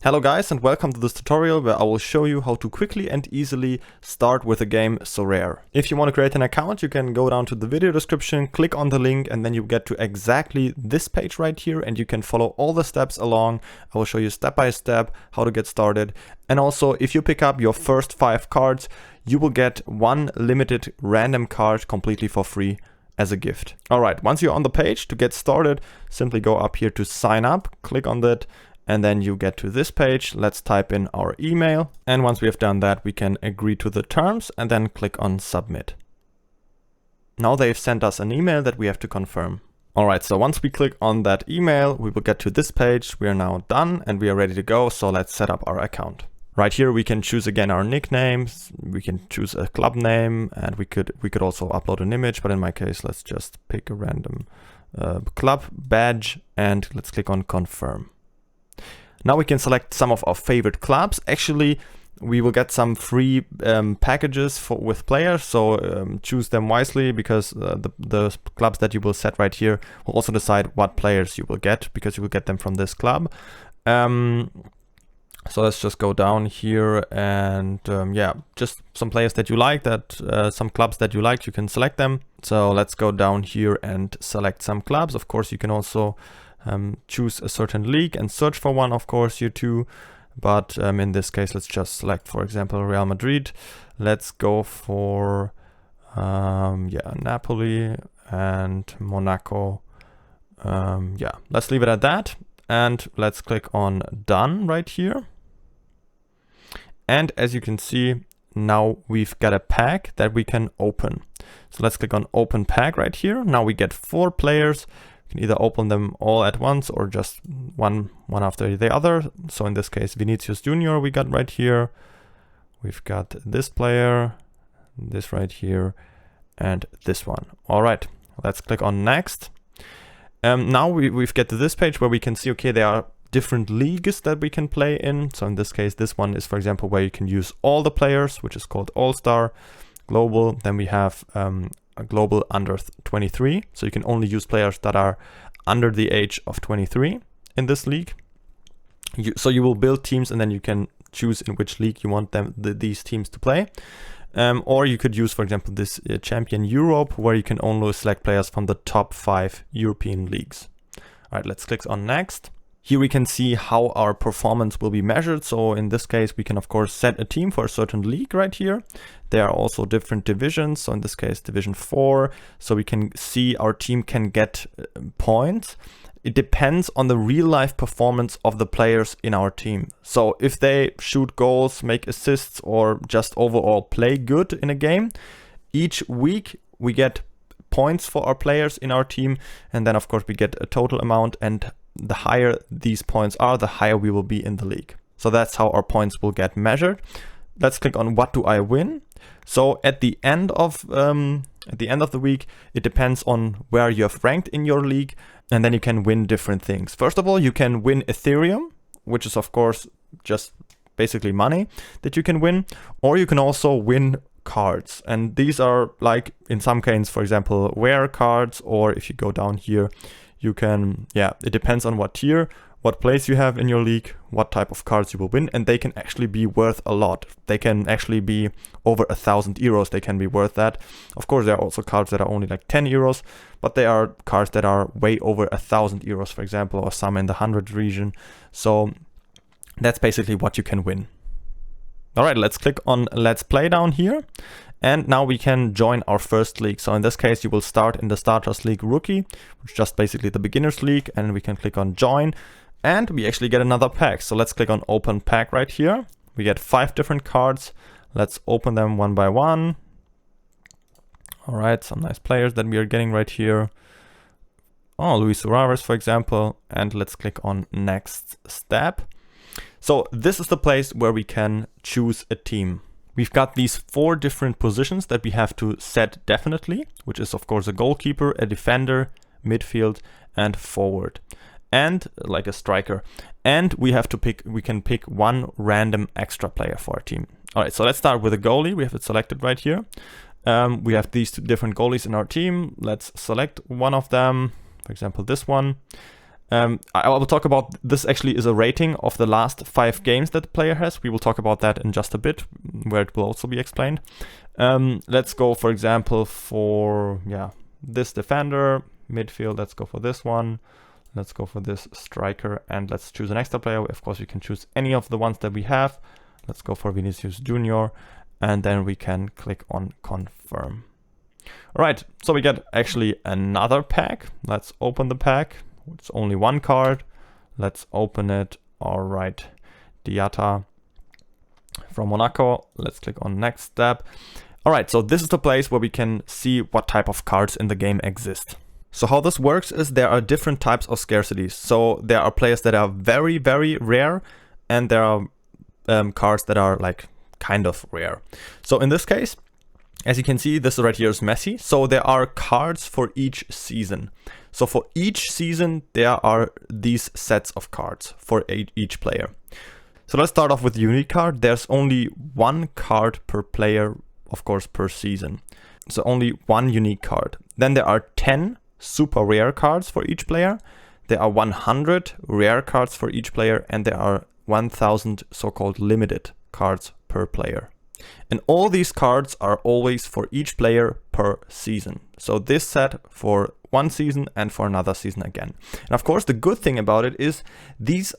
Hello guys and welcome to this tutorial where I will show you how to quickly and easily start with the game Sorare. If you want to create an account, you can go down to the video description, click on the link, and then you get to exactly this page right here and you can follow all the steps along. I will show you step by step how to get started. And also, if you pick up your first 5 cards, you will get one limited random card completely for free as a gift. Alright, once you're on the page, to get started, simply go up here to sign up, click on that, and then you get to this page. Let's type in our email. And once we have done that, we can agree to the terms and then click on submit. Now they've sent us an email that we have to confirm. All right, so once we click on that email, we will get to this page. We are now done and we are ready to go. So let's set up our account. Right here, we can choose again our nicknames. We can choose a club name and we could also upload an image. But in my case, let's just pick a random club badge and let's click on confirm. Now we can select some of our favorite clubs. Actually, we will get some free packages with players, so choose them wisely because the clubs that you will set right here will also decide what players you will get because you will get them from this club. So let's just go down here and yeah, just some players that you like, some clubs that you like, you can select them. So let's go down here and select some clubs. Of course, you can also choose a certain league and search for one, of course, you too. But in this case, let's just select, for example, Real Madrid. Let's go for yeah, Napoli and Monaco. Yeah, let's leave it at that. And let's click on done right here. And as you can see, now we've got a pack that we can open. So let's click on open pack right here. Now we get 4 players. You can either open them all at once or just one after the other. So in this case, Vinicius Junior we got right here. We've got this player, this right here, and this one. All right, let's click on next. Now we've get to this page where we can see, okay, there are different leagues that we can play in. So in this case, this one is, for example, where you can use all the players, which is called All-Star Global. Then we have a global under 23. So you can only use players that are under the age of 23 in this league. So you will build teams and then you can choose in which league you want these teams to play. Or you could use, for example, this Champion Europe, where you can only select players from the top 5 European leagues. All right, let's click on next. Here we can see how our performance will be measured. So in this case, we can of course set a team for a certain league right here. There are also different divisions. So in this case, division 4. So we can see our team can get points. It depends on the real life performance of the players in our team. So if they shoot goals, make assists, or just overall play good in a game, each week we get points for our players in our team. And then of course we get a total amount, and the higher these points are, the higher we will be in the league. So that's how our points will get measured. Let's click on what do I win. So at the end of the week, it depends on where you have ranked in your league, and then you can win different things. First of all, you can win Ethereum, which is of course just basically money that you can win, or you can also win cards. And these are, like, in some cases, for example, rare cards, or if you go down here, you can, yeah, it depends on what tier, what place you have in your league, what type of cards you will win, and they can actually be worth a lot. They can actually be over 1,000 euros. They can be worth that. Of course, there are also cards that are only like 10 euros, but there are cards that are way over 1,000 euros, for example, or some in the 100 region. So that's basically what you can win. All right, let's click on Let's Play down here. And now we can join our first league. So in this case, you will start in the Starters League Rookie, which is just basically the beginners league. And we can click on join and we actually get another pack. So let's click on open pack right here. We get 5 different cards. Let's open them one by one. All right, some nice players that we are getting right here. Oh, Luis Sorare, for example. And let's click on next step. So this is the place where we can choose a team. We've got these 4 different positions that we have to set definitely, which is of course a goalkeeper, a defender, midfield, and forward, and like a striker. And we can pick one random extra player for our team. All right, so let's start with a goalie. We have it selected right here. We have these 2 different goalies in our team. Let's select one of them, for example, this one. I will talk about this. Actually is a rating of the last 5 games that the player has. We will talk about that in just a bit, where it will also be explained. Let's go, for example, for this defender, midfield. Let's go for this one. Let's go for this striker, and let's choose an extra player. Of course, we can choose any of the ones that we have. Let's go for Vinicius Junior, and then we can click on confirm. All right, so we get actually another pack. Let's open the pack. It's only 1 card. Let's open it. All right, Diatta from Monaco. Let's click on next step. All right, so this is the place where we can see what type of cards in the game exist. So how this works is there are different types of scarcities. So there are players that are very, very rare, and there are cards that are like kind of rare. So in this case, as you can see, this right here is Messi. So there are cards for each season. So for each season, there are these sets of cards for each player. So let's start off with the unique card. There's only 1 card per player, of course, per season. So only 1 unique card. Then there are 10 super rare cards for each player. There are 100 rare cards for each player, and there are 1000 so-called limited cards per player. And all these cards are always for each player per season. So this set for 1 season and for another season again. And of course, the good thing about it is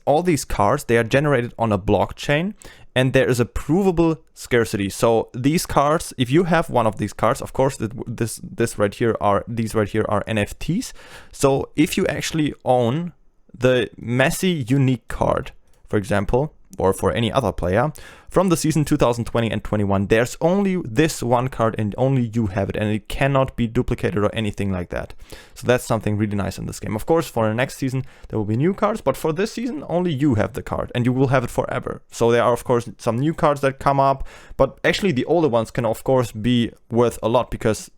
all these cards, they are generated on a blockchain, and there is a provable scarcity. So these cards, if you have one of these cards, of course, these right here are NFTs. So if you actually own the Messi unique card, for example, or for any other player from the season 2020 and 21, there's only this 1 card and only you have it, and it cannot be duplicated or anything like that. So that's something really nice in this game. Of course, for the next season, there will be new cards, but for this season, only you have the card and you will have it forever. So there are, of course, some new cards that come up, but actually the older ones can, of course, be worth a lot because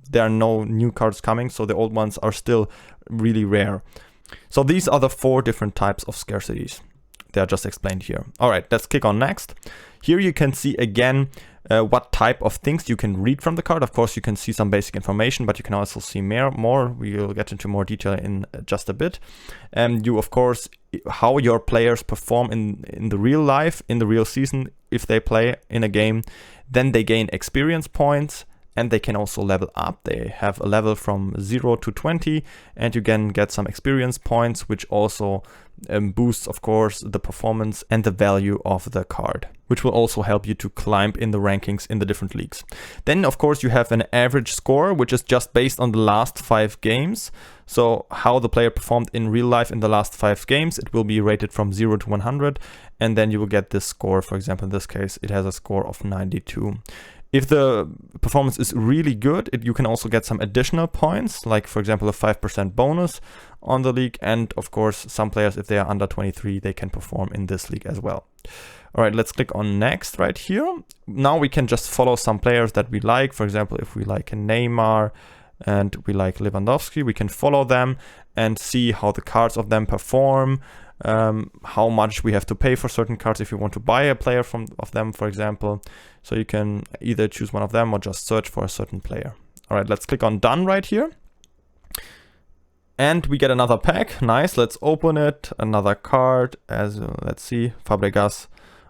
there are no new cards coming. So the old ones are still really rare. So these are the 4 different types of scarcities. They are just explained here. All right, let's click on next. Here you can see again what type of things you can read from the card. Of course, you can see some basic information, but you can also see more. We will get into more detail in just a bit. You, of course, how your players perform in the real life, in the real season, if they play in a game. Then they gain experience points, and they can also level up. They have a level from 0 to 20, and you can get some experience points, which also boosts, of course, the performance and the value of the card, which will also help you to climb in the rankings in the different leagues. Then, of course, you have an average score, which is just based on the last 5 games. So how the player performed in real life in the last 5 games, it will be rated from 0 to 100, and then you will get this score. For example, in this case, it has a score of 92. If the performance is really good, you can also get some additional points, like for example a 5% bonus on the league. And of course, some players, if they are under 23, they can perform in this league as well. All right, let's click on next right here. Now we can just follow some players that we like. For example, if we like Neymar and we like Lewandowski, we can follow them and see how the cards of them perform. How much we have to pay for certain cards if you want to buy a player of them, for example. So you can either choose one of them or just search for a certain player. All right, let's click on done right here. And we get another pack. Nice, let's open it. Another card, let's see, Fabregas.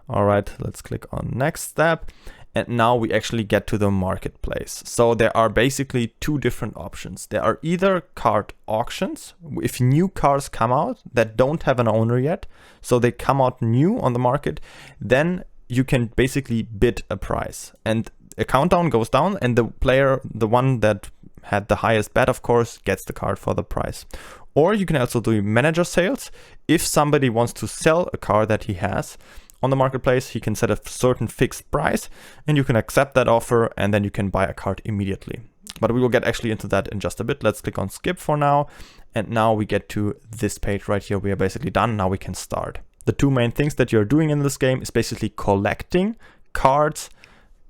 All right, let's click on next step. And now we actually get to the marketplace. So there are basically 2 different options. There are either card auctions, if new cards come out that don't have an owner yet, so they come out new on the market, then you can basically bid a price. And a countdown goes down, and the player, the one that had the highest bet, of course, gets the card for the price. Or you can also do manager sales. If somebody wants to sell a card that he has on the marketplace, he can set a certain fixed price and you can accept that offer, and then you can buy a card immediately. But we will get actually into that in just a bit. Let's click on skip for now. And now we get to this page right here. We are basically done. Now we can start. The 2 main things that you're doing in this game is basically collecting cards,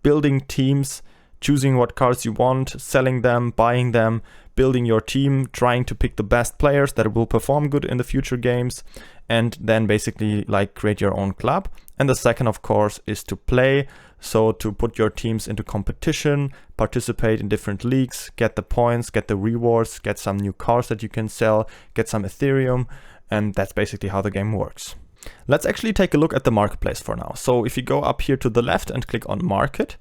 building teams, choosing what cards you want, selling them, buying them, building your team, trying to pick the best players that will perform good in the future games, and then basically like create your own club. And the second, of course, is to play. So to put your teams into competition, participate in different leagues, get the points, get the rewards, get some new cards that you can sell, get some Ethereum, And that's basically how the game works. Let's actually take a look at the marketplace for now. So if you go up here to the left and click on market,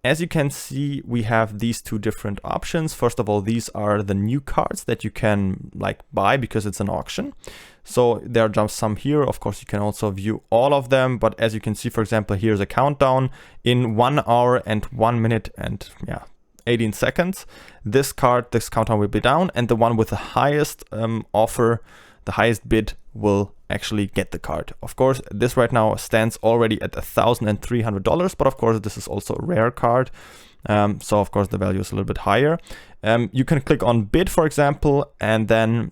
as you can see, we have these two different options. First of all, these are the new cards that you can like buy because it's an auction. So there are just some here. Of course, you can also view all of them. But as you can see, for example, here's a countdown in 1 hour and 1 minute and 18 seconds. This countdown will be down, and the one with the highest offer, the highest bid, will actually get the card. Of course, this right now stands already at $1,300, but of course this is also a rare card. So of course the value is a little bit higher. You can click on bid, for example, and then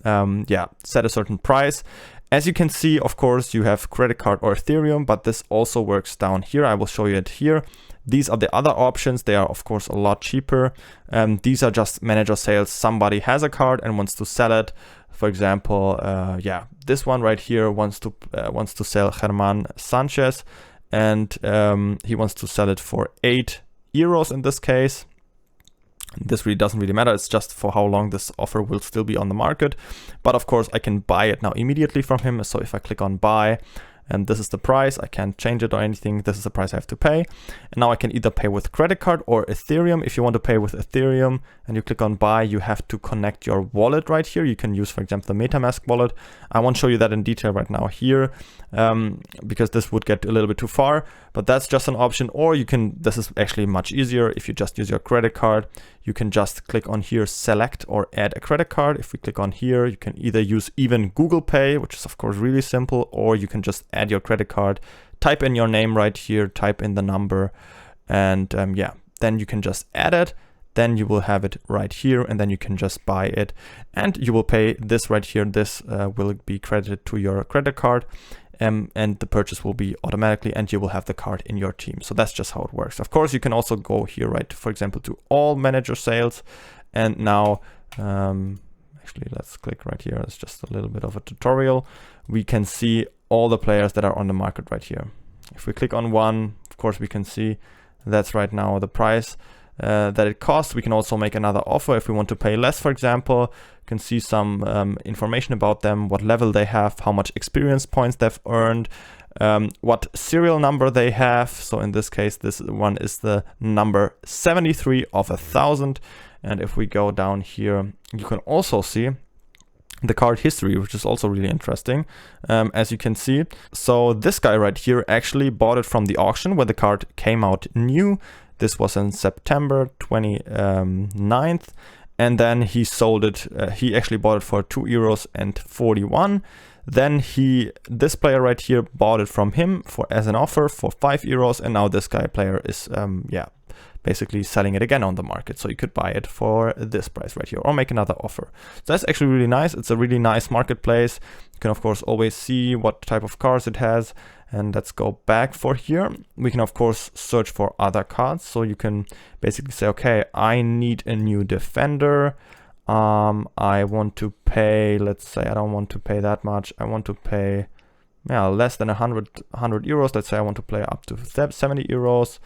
set a certain price. As you can see, of course, you have credit card or Ethereum, but this also works down here. I will show you it here. These are the other options. They are of course a lot cheaper. These are just manager sales. Somebody has a card and wants to sell it. For example, this one right here wants to sell German Sanchez, and he wants to sell it for €8 in this case. This really doesn't really matter. It's just for how long this offer will still be on the market. But of course, I can buy it now immediately from him. So if I click on buy, and this is the price, I can't change it or anything. This is the price I have to pay. And now I can either pay with credit card or Ethereum. If you want to pay with Ethereum and you click on buy, you have to connect your wallet right here. You can use, for example, the MetaMask wallet. I won't show you that in detail right now here because this would get a little bit too far, but that's just an option. Or you can, this is actually much easier. If you just use your credit card, you can just click on here, select or add a credit card. If we click on here, you can either use even Google Pay, which is of course really simple, or you can just add your credit card, type in your name right here, type in the number, and then you can just add it. Then you will have it right here, and then you can just buy it, and you will pay this right here. This will be credited to your credit card, and the purchase will be automatically, and you will have the card in your team. So that's just how it works. Of course, you can also go here, right, for example, to all manager sales, and now actually let's click right here. It's just a little bit of a tutorial. We can see all the players that are on the market right here. If we click on one, of course, we can see that's right now the price that it costs. We can also make another offer if we want to pay less, for example. You can see some information about them, what level they have, how much experience points they've earned, what serial number they have. So in this case, this one is the number 73 of 1,000. And if we go down here, you can also see the card history, which is also really interesting, as you can see. So this guy right here actually bought it from the auction where the card came out new. This was in September 29th, and then he sold it. He actually bought it for €2.41. Then this player right here bought it from him as an offer for €5, and now this player is basically selling it again on the market. So you could buy it for this price right here or make another offer. So that's actually really nice. It's a really nice marketplace. You can of course always see what type of cards it has. And let's go back for here. We can of course search for other cards. So you can basically say, okay, I need a new defender. I want to pay, let's say I don't want to pay that much. I want to pay less than 100 euros. Let's say I want to play up to 70 euros.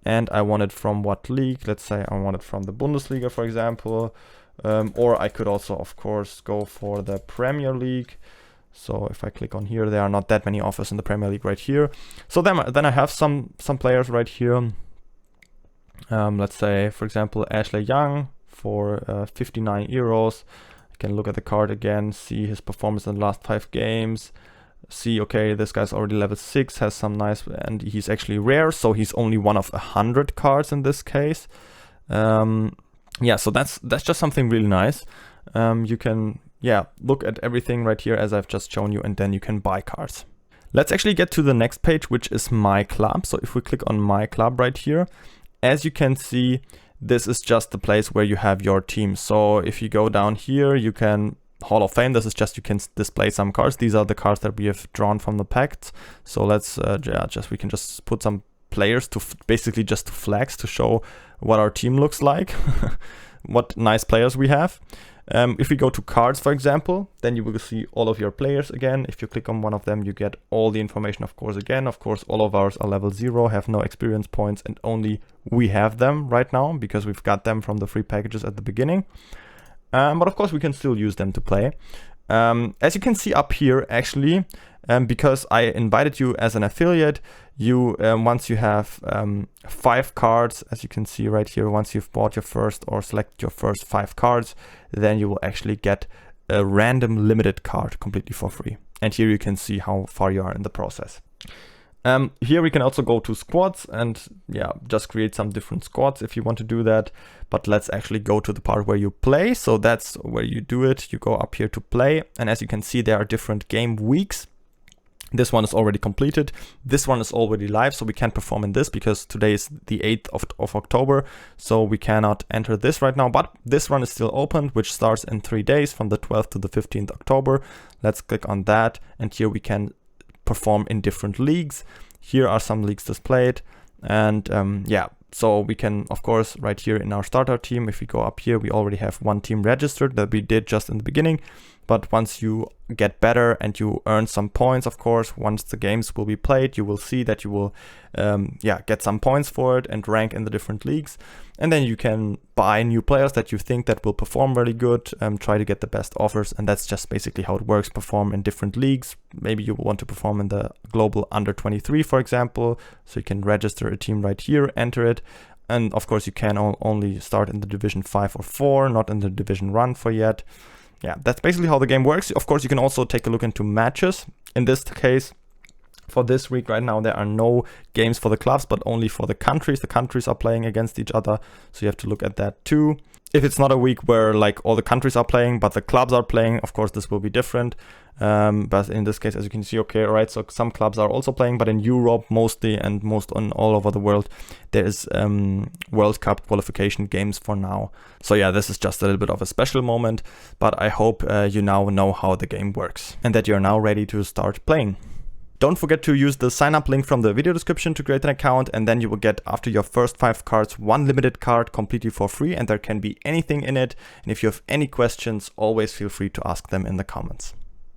And I want it from what league? Let's say I want it from the Bundesliga, for example. Or I could also, of course, go for the Premier League. So if I click on here, there are not that many offers in the Premier League right here. So then I have some players right here. Let's say, for example, Ashley Young for 59 euros. I can look at the card again, see his performance in the last 5 games. See, okay, this guy's already level 6, has some nice, and he's actually rare, so he's only one of 100 cards in this case. So that's just something really nice. You can look at everything right here as I've just shown you, and then you can buy cards. Let's actually get to the next page, which is My Club. So if we click on My Club right here, as you can see, this is just the place where you have your team. So if you go down here, you can Hall of Fame. This is just, you can display some cards. These are the cards that we have drawn from the packs. So let's we can just put some players to basically just to flex, to show what our team looks like, what nice players we have. If we go to cards, for example, then you will see all of your players again. If you click on one of them, you get all the information, of course, again. Of course, all of ours are level 0, have no experience points, and only we have them right now because we've got them from the free packages at the beginning. But of course, we can still use them to play. As you can see up here, actually, because I invited you as an affiliate, you once you have 5 cards, as you can see right here, once you've bought your first or select your first 5 cards, then you will actually get a random limited card completely for free. And here you can see how far you are in the process. Here we can also go to squads and yeah, just create some different squads if you want to do that. But let's actually go to the part where you play. So that's where you do it. You go up here to play. And as you can see, there are different game weeks. This one is already completed. This one is already live, so we can't perform in this because today is the 8th of October. So we cannot enter this right now, but this one is still open, which starts in 3 days from the 12th to the 15th October. Let's click on that. And here we can perform in different leagues. Here are some leagues displayed. And yeah, so we can, of course, right here in our starter team, if we go up here, we already have 1 team registered that we did just in the beginning. But once you get better and you earn some points, of course, once the games will be played, you will see that you will get some points for it and rank in the different leagues. And then you can buy new players that you think that will perform really good, try to get the best offers. And that's just basically how it works, perform in different leagues. Maybe you want to perform in the global under 23, for example. So you can register a team right here, enter it. And of course, you can only start in the division 5 or 4, not in the division 1 for yet. Yeah, that's basically how the game works. Of course, you can also take a look into matches. In this case, for this week right now, there are no games for the clubs, but only for the countries. The countries are playing against each other, so you have to look at that too. If it's not a week where like all the countries are playing, but the clubs are playing, of course, this will be different. But in this case, as you can see, okay, all right, so some clubs are also playing, but in Europe mostly and most on all over the world, there is World Cup qualification games for now. So yeah, this is just a little bit of a special moment, but I hope you now know how the game works and that you're now ready to start playing. Don't forget to use the sign up link from the video description to create an account, and then you will get, after your first 5 cards, 1 limited card completely for free, and there can be anything in it. And if you have any questions, always feel free to ask them in the comments.